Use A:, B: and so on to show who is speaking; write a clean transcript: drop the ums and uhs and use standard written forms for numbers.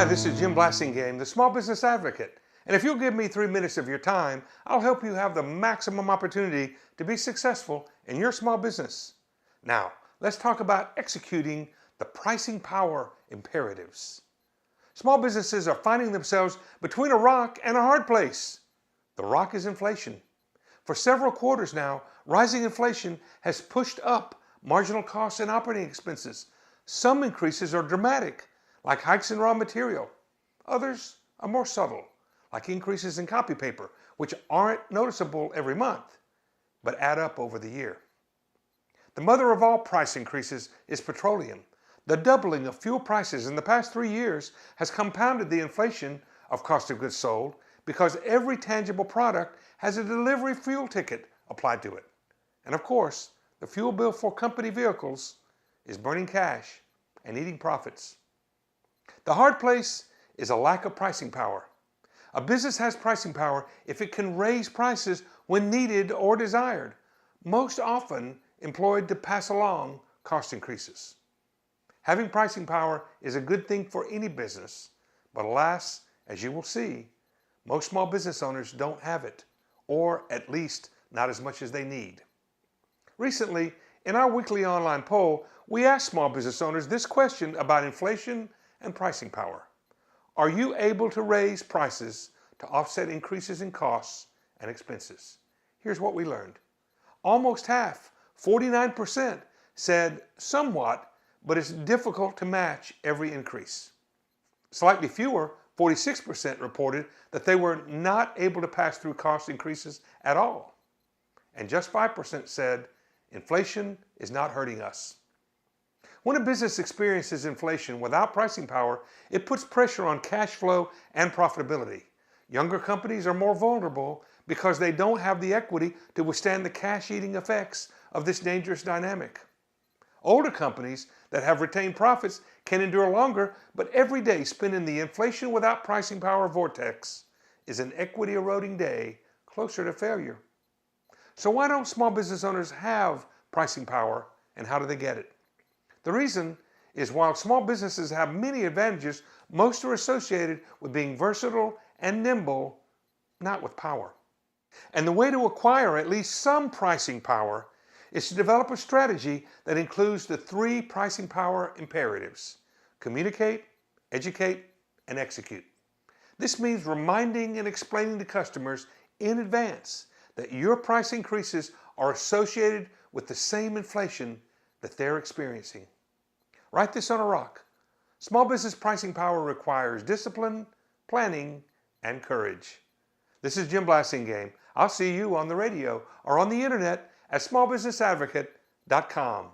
A: Hi, this is Jim Blasingame, the Small Business Advocate. And if you'll give me 3 minutes of your time, I'll help you have the maximum opportunity to be successful in your small business. Now, let's talk about executing the pricing power imperatives. Small businesses are finding themselves between a rock and a hard place. The rock is inflation. For several quarters now, rising inflation has pushed up marginal costs and operating expenses. Some increases are dramatic, like hikes in raw material. Others are more subtle, like increases in copy paper, which aren't noticeable every month, but add up over the year. The mother of all price increases is petroleum. The doubling of fuel prices in the past 3 years has compounded the inflation of cost of goods sold because every tangible product has a delivery fuel ticket applied to it. And of course, the fuel bill for company vehicles is burning cash and eating profits. The hard place is a lack of pricing power. A business has pricing power if it can raise prices when needed or desired, most often employed to pass along cost increases. Having pricing power is a good thing for any business, but alas, as you will see, most small business owners don't have it, or at least not as much as they need. Recently, in our weekly online poll, we asked small business owners this question about inflation and pricing power. Are you able to raise prices to offset increases in costs and expenses? Here's what we learned. Almost half, 49%, said somewhat, but it's difficult to match every increase. Slightly fewer, 46%, reported that they were not able to pass through cost increases at all. And just 5% said inflation is not hurting us. When a business experiences inflation without pricing power, it puts pressure on cash flow and profitability. Younger companies are more vulnerable because they don't have the equity to withstand the cash-eating effects of this dangerous dynamic. Older companies that have retained profits can endure longer, but every day spent in the inflation without pricing power vortex is an equity-eroding day closer to failure. So why don't small business owners have pricing power, and how do they get it? The reason is while small businesses have many advantages, most are associated with being versatile and nimble, not with power. And the way to acquire at least some pricing power is to develop a strategy that includes the 3 pricing power imperatives: communicate, educate, and execute. This means reminding and explaining to customers in advance that your price increases are associated with the same inflation that they're experiencing. Write this on a rock. Small business pricing power requires discipline, planning, and courage. This is Jim Blasingame. I'll see you on the radio or on the internet at smallbusinessadvocate.com.